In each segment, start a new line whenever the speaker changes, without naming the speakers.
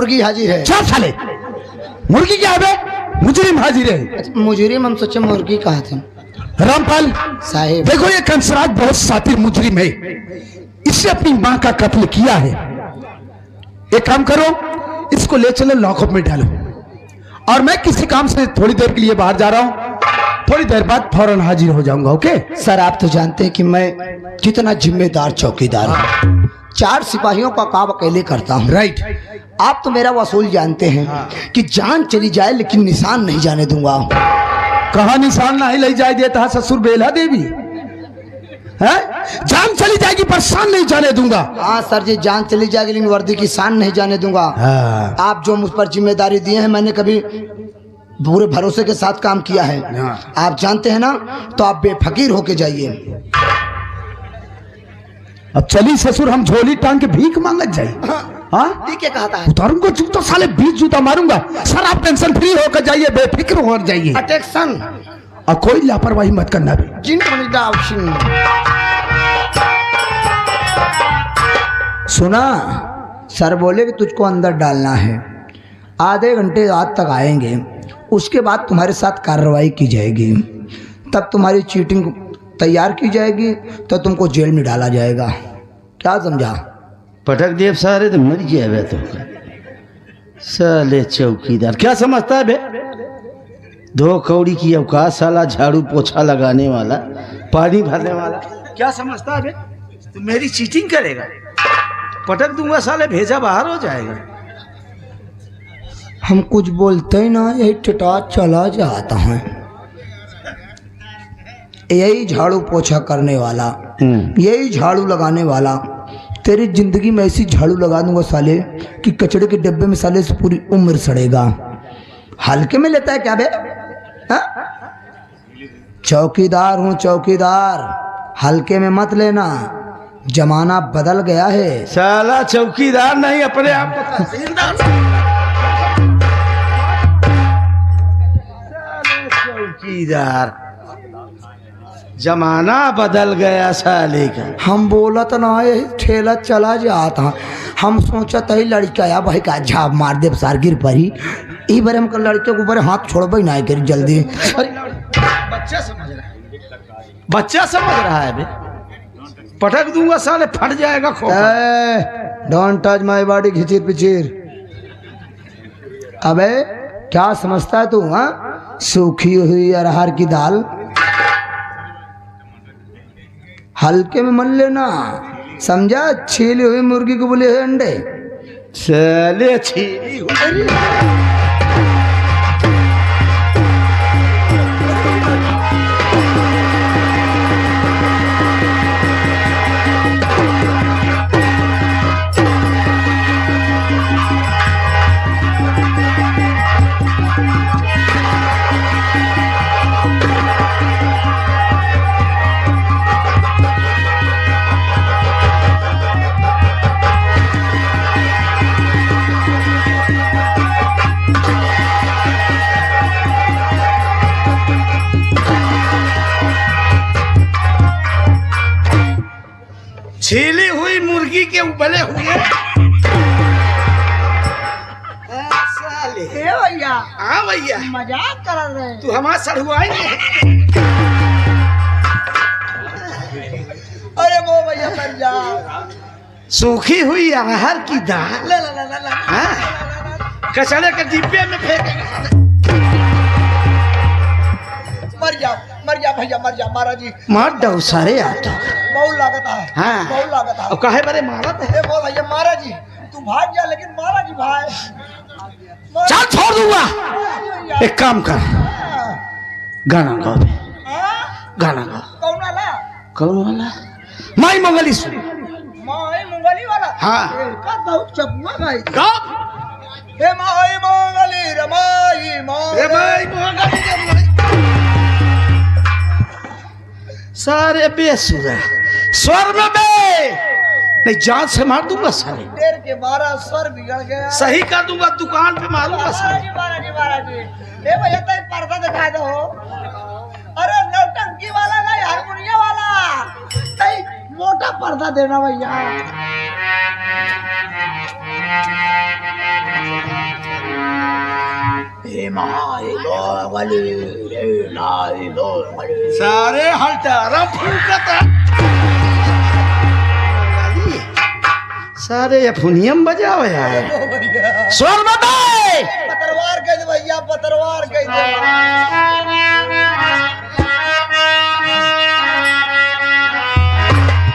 मुर्गी हाजिर है।
चल साले, मुर्गी क्या है बे? मुजरिम हाजिर है।
मुजरिम, हम सोचे मुर्गी कहा थे।
रामपाल
साहिब
देखो, ये कंसराज बहुत शातिर मुजरिम है, इसने अपनी मां का कत्ल किया है। एक काम करो, इसको ले चलो लॉकअप में डालो, और मैं किसी काम से थोड़ी देर के लिए बाहर जा रहा हूं, थोड़ी देर बाद फौरन हाजिर हो जाऊंगा। ओके
सर, आप तो जानते हैं कि मैं कितना जिम्मेदार चौकीदार हूँ। 4 सिपाहियों का काम अकेले करता हूँ।
राइट।
आप तो मेरा वसूल जानते हैं कि जान चली जाए लेकिन निशान नहीं जाने दूंगा।
कहा निशान नहीं ले जाए देता है ससुर बेला देवी है? जान चली जाएगी पर शान नहीं जाने दूंगा।
हाँ सर जी, जान चली जाएगी लेकिन वर्दी की शान नहीं जाने दूंगा। आप जो मुझ पर जिम्मेदारी दिए हैं, मैंने कभी पूरे भरोसे के साथ काम किया है। आप जानते हैं ना, तो आप बेफकीर होके जाइए।
अब चली ससुर, हम झोली टांग के भीख मांगत जाए। हाँ
ठीक है, कहता है
उतारूंगा तो साले 20 जूता मारूंगा। सर आप टेंशन फ्री होकर जाइए, बेफिक्र हो जाइए।
अटेक्शन,
और कोई लापरवाही मत करना भी।
सुना, सर बोले कि तुझको अंदर डालना है। आधे घंटे रात तक आएंगे, उसके बाद तुम्हारे साथ कार्रवाई की जाएगी। तब तुम्हारी चीटिंग तैयार की जाएगी, तो तुमको जेल में डाला जाएगा। क्या समझा?
पटक देव सारे तो मर गया तो साले चौकीदार क्या समझता है बे? 2 कौड़ी की अवकाश, साला झाड़ू पोछा लगाने वाला, पानी भरने वाला, क्या समझता है बे? तू मेरी चीटिंग करेगा? पटक दूंगा साले, भेजा बाहर हो जाएगा।
हम कुछ बोलते ही ना, यही टटा चला जाता है। यही झाड़ू पोछा करने वाला, यही झाड़ू लगाने वाला, तेरी जिंदगी में ऐसी झाड़ू लगा दूंगा साले कि कचड़े के डब्बे में साले से पूरी उम्र सड़ेगा। हल्के में लेता है क्या बे? हा? चौकीदार हूँ चौकीदार, हल्के में मत लेना। जमाना बदल गया है।
साला चौकीदार नहीं, अपने आप को तहसीलदार। चौकीदार, जमाना बदल गया साले का।
हम बोला तो ना, यही ठेला चला जाता। हम सोचा था लड़का या भाई का झाप मार दे सारगिर पर ही। ई बार हमको लड़के के ऊपर हाथ छोड़बे ना कर जल्दी।
बच्चा समझ रहा है, बच्चा समझ रहा है बे। पटक दूंगा साले, फट जाएगा खोपड़ा।
डोंट टच माय बॉडी घिचिर पिचिर। अबे क्या समझता है तू? हाँ, सूखी हुई अरहर की दाल हल्के में मन लेना, समझा? छीली हुई मुर्गी को बोले अंडे।
साले छीली हुई छीली हुई मुर्गी के उबले हुए साले।
भैया,
हाँ भैया,
मजाक कर रहे हैं।
तू हमारा सड़ुआएंगे?
अरे वो भैया मर जा।
सूखी हुई अरहर की दाल, हाँ, कचड़े के डिब्बे में फेंकेंगे।
मर जा भैया, मर जा। महाराज जी
मार दो सारे आता।
बहुत लागत है।
हाँ,
बहुत लागत है।
अब काहे बारे मारत है?
वो भैया महाराज जी, तू भाग जा, लेकिन महाराज जी भाई।
चल छोड़ दूंगा। एक काम कर, गाना गाओ, गाना गाओ।
कौन वाला?
कौन वाला? माई मंगली सुन।
माई मंगली वाला?
हाँ,
का बहुत चपुआ भाई।
गाओ।
हे माई मंगली रे माई
ए माई मंगली। सारे बेसुरा स्वर में बे, नहीं जान से मार दूंगा सारे।
देर के 12 स्वर बिगड़ गया।
सही कर दूंगा, दुकान पे मारूंगा सारे।
महाराज जी, हे भैया तो पर्दा दिखा दो। अरे नौटंकी वाला नहीं, हारमोनिया वाला। मोटा पर्दा देना भैया।
सारे हल्टारा फूकता सारे ये फुनियम बजाओ यार स्वर बताए
पतरवार कह दे भैया, पतरवार कह दे।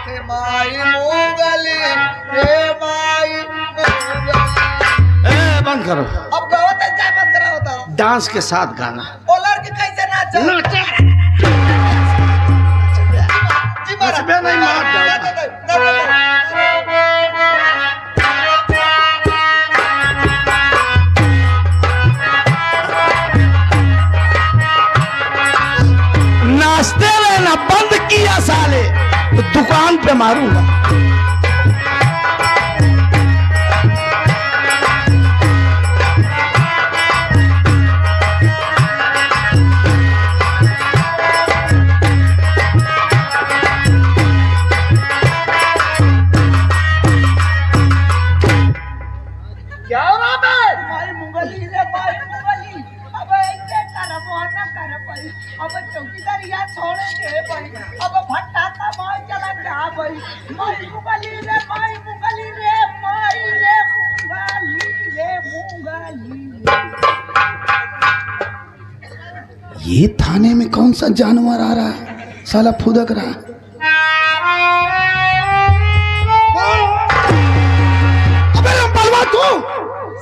हे माई मुगली, हे माई मुगली।
बंद करो
अब गावत है क्या बंद करा होता?
डांस के साथ गाना
ओ लड़की कैसे नाचा? जी मारा।
नचबे नहीं, मार डाल। नाचते रहना बंद किया साले तो दुकान पे मारूंगा।
क्या बात है? माई मुगली रे माई मुगली। अब ऐसे करबो ना कर पाई। अब चौकीदारिया छोड़े दे भाई। अब भट्टा का माई चला जा भाई। माई मुगली रे माई मुगली रे माई रे मुगली रे मुगली।
ये थाने में कौन सा जानवर आ रहा है, साला फुदक रहा है। अबे बलवा तू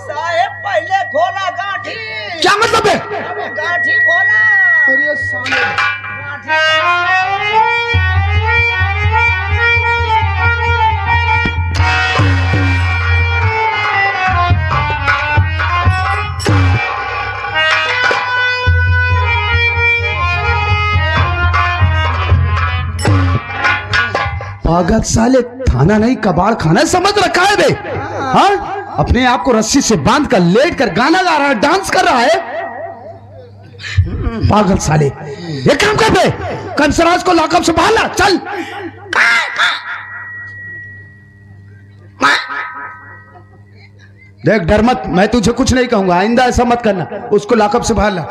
साहेब पहले खोला गाठी।
क्या मतलब है?
अबे गाठी खोला।
अरे साले पागल साले, थाना नहीं कबाड़ खाना समझ रखा है बे। हाँ अपने आप को रस्सी से बांध कर लेट कर गाना गा रहा है, डांस कर रहा है। पागल साले, ये काम कर बे, कंसराज को लॉकअप से बाहर ला, चल। देख डर मत, मैं तुझे कुछ नहीं कहूंगा, आइंदा ऐसा मत करना। उसको लॉकअप से बाहर ला।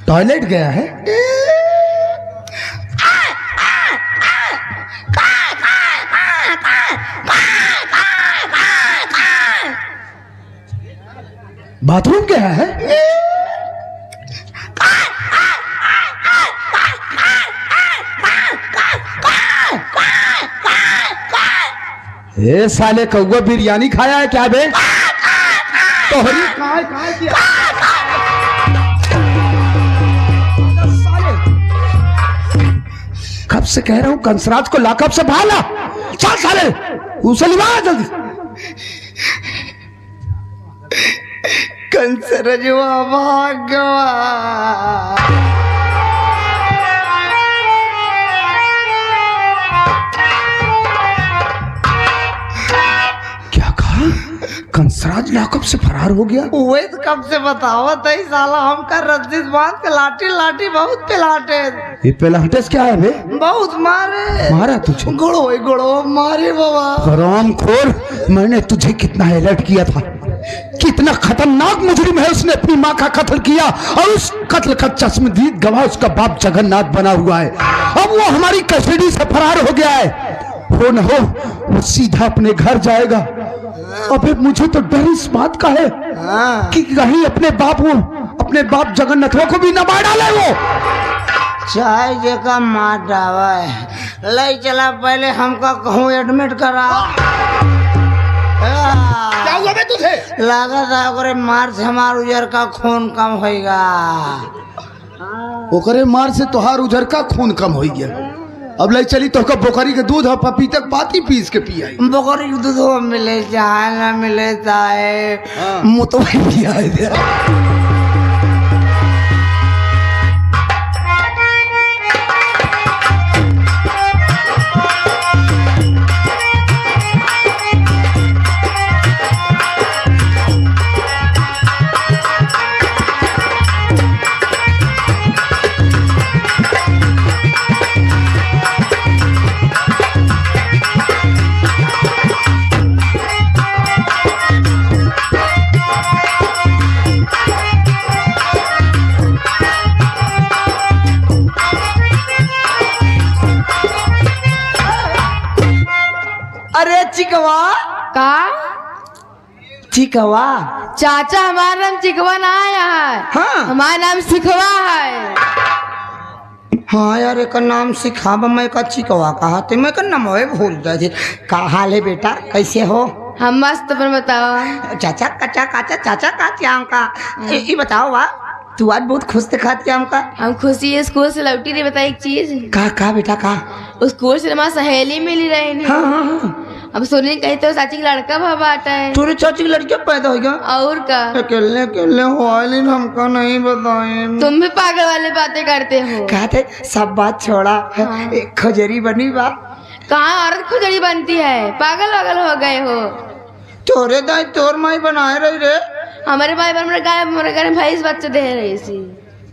टॉयलेट गया है। बाथरूम गया है। ए साले कौवा बिरयानी खाया है क्या बे? तोहरी कहाँ किया? कब से कह रहा हूं कंसराज को लॉकअप से बाहर ला। चल साले, उसे लिवा जल्दी।
कंसरजवा भाग गवा।
क्या कहा? कंसराज लॉकअप से फरार हो गया?
वही तो कब से बतावत है साला, हमका रस्सी बांध के लाठी लाठी बहुत पिलाटे।
ये पेलांटेस क्या है बे?
बहुत मारे।
मारा तुझे?
गुड़ो मारे बाबा।
हरामखोर, मैंने तुझे कितना अलर्ट किया था। कितना खतरनाक मुजरिम है, उसने अपनी माँ का कत्ल किया और उस कत्ल का चश्मदीद गवाह उसका बाप जगन्नाथ बना हुआ है। अब वो हमारी कस्टडी से फरार हो गया है। हो न हो वो सीधा अपने घर जाएगा। अबे मुझे तो डर इस बात का है कि कहीं अपने बाप जगन्नाथवा को भी न मार डाले वो।
चाहे जेका मार डावा है, ले चला पहले हमका कहूँ एडमिट करा।
क्या हुआ बे तुझे?
लगा था ओकरे मार से हमार उजर का खून कम होएगा।
ओकरे मार से तोहार उजर का खून कम हो गया। अब ले चली तो बोकरी के दूध और पपीतक पाती पीस के पियाई।
बोकरी के दूध मिले चाहे ना मिले चाहे
मुँह तो पियाई दे।
चिकवा
का
चिकवा।
चाचा हमारा नाम चिकवा ना है,
हाँ।
हमारा नाम सिखवा है।
हाँ यार, एक नाम सिखाब, मैं का चिकवा कहा थे, मैं का नाम भूल गए थे। का हाल है बेटा, कैसे हो?
हम मस्त, पर बताओ।
चाचा कच्चा काचा चाचा काचा हमका ये बताओ वाह, तू आज बहुत खुश दिखाती है हमका।
हम खुशी है, स्कूल से लौटी नहीं। बता एक चीज,
का बेटा का?
उस स्कूल से हमारी सहेली मिली रही नहीं।
हाँ हाँ हाँ।
अब सोने कही तो चाची का लड़का भाबा आता है।
तोरे चाची की लड़कियां पैदा हो गया?
और का
अकेले अकेले हो, लेकिन हमको नहीं बताए।
तुम भी पागल वाली बातें करते हो।
कहते सब बात छोड़ा,
हाँ।
एक खजरी बनी बा।
कहाँ औरत खुजड़ी बनती है, पागल वागल हो गए हो।
तोरे दाई तोर माई बनाए रही रे।
हमारे भाई पर गाय हमारे घर में भैंस बच्चे दे रही थी।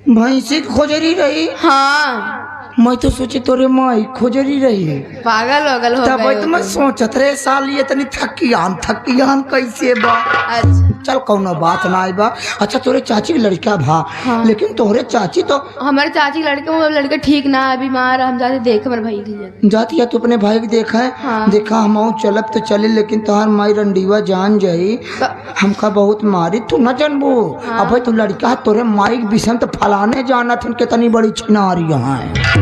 भैंसी खोजरी रही?
हाँ,
मैं तो सोचे तोरे माई खोजरी रही।
पागल वागल हो
तब
गए
तो
हो
मैं
तुम।
सोचत रहे साल ये तनी थकियान कैसे बा।
अच्छा,
चल कौनो बात ना आई बा। अच्छा तोरे चाची की लड़का भा,
हाँ।
लेकिन तोरे चाची तो
हमारे चाची के लड़के, वो लड़का ठीक ना है, बीमार है। हम जाते देख हमारे भाई की।
जाती है, तू अपने भाई को देखा है?
हाँ।
देखा हम चलब तो चले, लेकिन तोहार माई रंडीवा जान जाई, हमका बहुत मारी। तू न जानबू।
हाँ।
अब भाई तू लड़का तोरे माई के विषय तो फलाने जाना था, कितनी बड़ी छिनारी यहाँ है।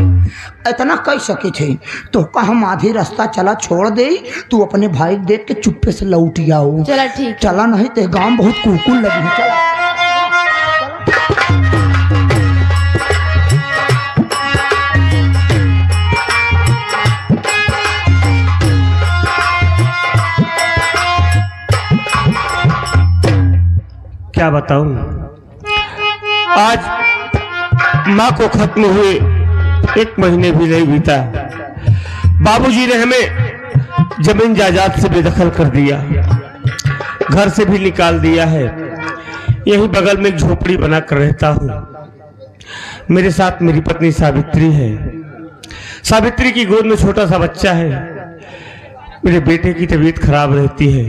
इतना कह सके थे तो का हम आधी रास्ता चला छोड़ दे, तू अपने भाई को देख के चुप्पे से लौट आओ।
चला ठीक।
चला नहीं तो गांव बहुत कुकुल लगी। चला।
क्या बताऊं, आज माँ को खत्म हुए 1 महीने भी नहीं बीता, बाबूजी ने हमें जमीन जायदाद से बेदखल कर दिया, घर से भी निकाल दिया है। यहीं बगल में एक झोपड़ी बनाकर रहता हूँ। मेरे साथ मेरी पत्नी सावित्री है। सावित्री की गोद में छोटा सा बच्चा है। मेरे बेटे की तबीयत खराब रहती है।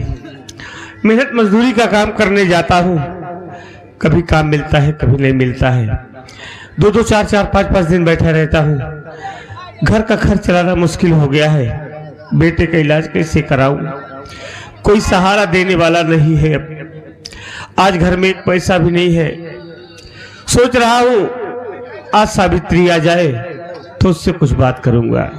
मेहनत मजदूरी का काम करने जाता हूँ, कभी काम मिलता है कभी नहीं मिलता है। 2-2, 4-4, 5-5 दिन बैठा रहता हूँ। घर का खर्च चलाना मुश्किल हो गया है। बेटे का इलाज कैसे कराऊं, कोई सहारा देने वाला नहीं है। आज घर में 1 पैसा भी नहीं है। सोच रहा हूँ आज सावित्री आ जाए तो उससे कुछ बात करूंगा।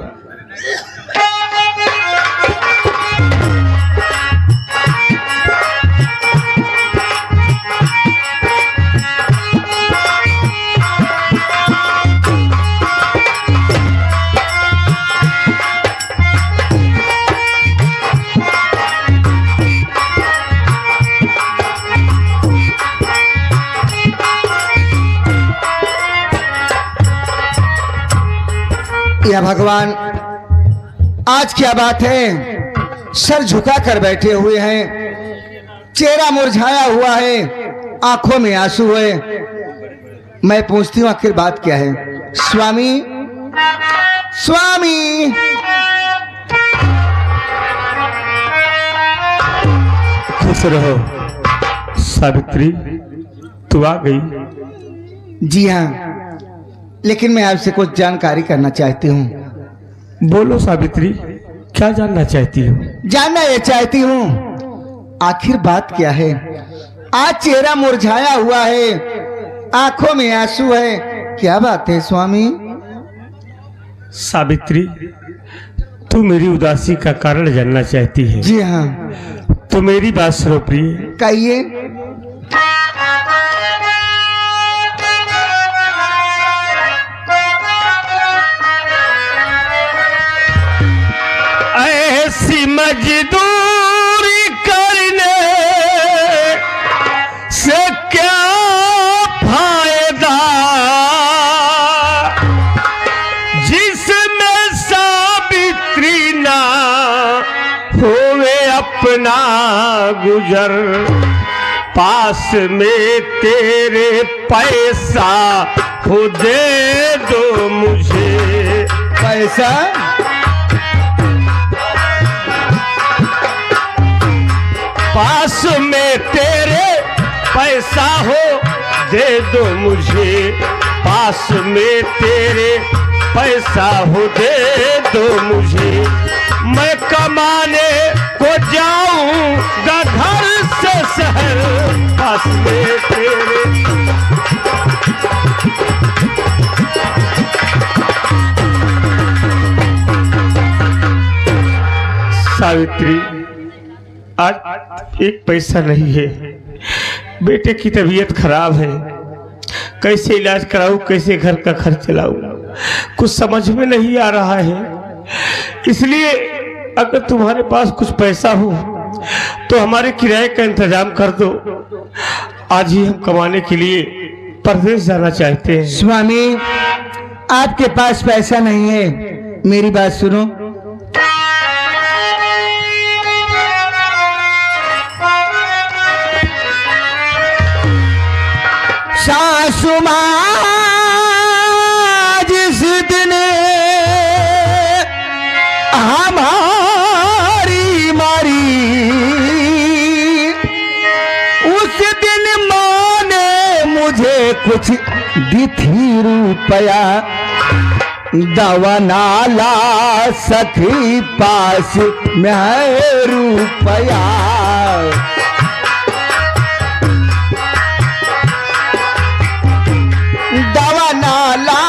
या भगवान, आज क्या बात है? सर झुका कर बैठे हुए हैं, चेहरा मुरझाया हुआ है, आंखों में आंसू है। मैं पूछती हूँ आखिर बात क्या है? स्वामी, स्वामी।
खुश रहो सावित्री, तू आ गई।
जी हाँ, लेकिन मैं आपसे कुछ जानकारी करना चाहती हूँ।
बोलो सावित्री, क्या जानना चाहती हो?
जानना ये चाहती हूँ आखिर बात क्या है? आज चेहरा मुरझाया हुआ है, आंखों में आंसू है, क्या बात है स्वामी?
सावित्री, तू मेरी उदासी का कारण जानना चाहती है?
जी हाँ।
तो मेरी बात सुनो प्रिय।
कहिए।
ऐसी मजदूरी करने से क्या फायदा, जिसमें सावित्री ना होवे अपना गुजर, पास में तेरे पैसा हो दे दो मुझे।
पैसा?
पास में तेरे पैसा हो दे दो मुझे, पास में तेरे पैसा हो दे दो मुझे। मैं कमाने को जाऊंगा घर से शहर पास में तेरे। सावित्री, आज एक पैसा नहीं है, बेटे की तबीयत खराब है, कैसे इलाज कराऊं, कैसे घर का खर्च चलाऊं, कुछ समझ में नहीं आ रहा है। इसलिए अगर तुम्हारे पास कुछ पैसा हो तो हमारे किराए का इंतजाम कर दो। आज ही हम कमाने के लिए परदेश जाना चाहते हैं।
स्वामी, आपके पास पैसा नहीं है, मेरी बात सुनो। सासु माँ जिस दिन हमारी मारी, उस दिन माँ ने मुझे कुछ दी थी रुपया, दवा नाला सखी पास में है रुपया। दवा नाला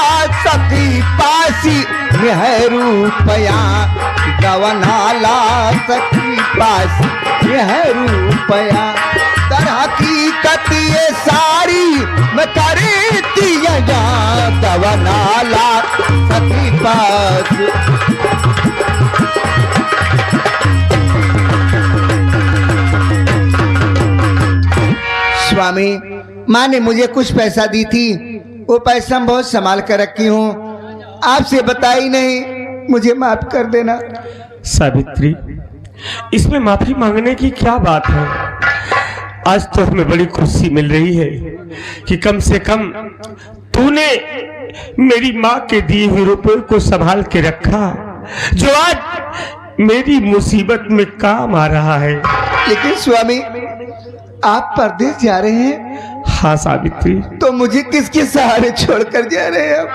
सखी पासी में है रुपया, दवा नाला सखी पास में है रुपया। तरह की कतिये सारी मैं करती जा, दवा नाला सखी पास। स्वामी, माँ ने मुझे कुछ पैसा दी थी, वो पैसा मैं बहुत संभाल कर रखी हूँ, आपसे बताई नहीं, मुझे माफ कर देना।
सावित्री, इसमें माफी मांगने की क्या बात है? आज तो हमें बड़ी खुशी मिल रही है कि कम से कम तूने मेरी माँ के दिए हुए रुपए को संभाल के रखा, जो आज मेरी मुसीबत में काम आ रहा है।
लेकिन स्वामी, आप परदेश जा रहे हैं?
हाँ सावित्री।
तो मुझे किसके सहारे छोड़कर जा रहे हैं?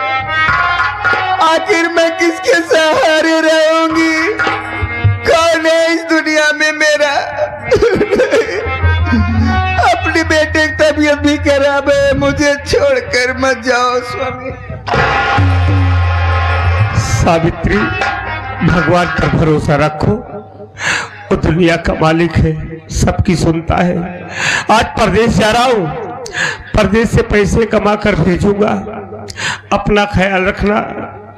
आखिर मैं किसके सहारे रहूंगी? कौन है इस दुनिया में मेरा? अपने बेटे की तबीयत भी खराब है, मुझे छोड़कर मत जाओ स्वामी।
सावित्री, भगवान पर भरोसा रखो, वो दुनिया का मालिक है, सबकी सुनता है। आज परदेश जा रहा हूँ, परदेश से पैसे कमा कर भेजूंगा। अपना ख्याल रखना,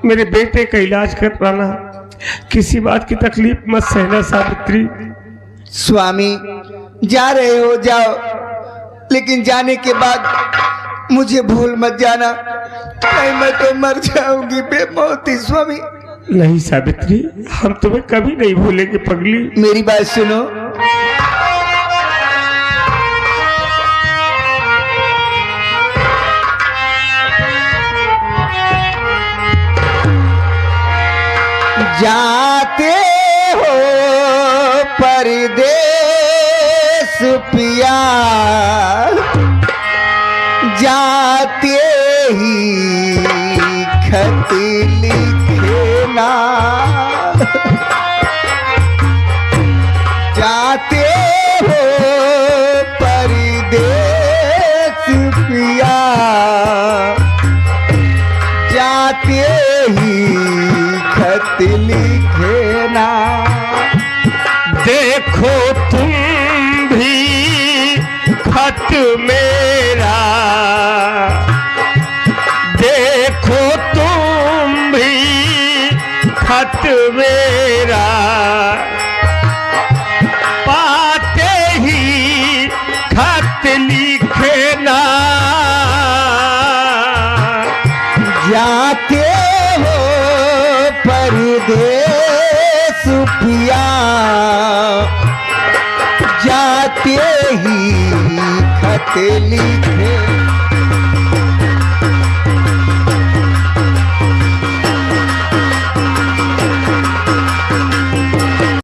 मेरे बेटे का इलाज करवाना, किसी बात की तकलीफ मत सहना सावित्री।
स्वामी, जा रहे हो जाओ, लेकिन जाने के बाद मुझे भूल मत जाना, नहीं मैं तो मर जाऊंगी बेमौती। स्वामी।
नहीं सावित्री, हम तुम्हें कभी नहीं भूलेंगे पगली।
मेरी बात सुनो। जाते हो परदेस पिया, जाते ही खत लिखना, जाते हो परदेस पिया, जाते ही खत लिखना।
देखो तुम भी खत मेरा, देखो तुम भी खत मेरा, पाते ही खत लिखना।
जाते हो परदेस पिया, जाते ही खत लिखे।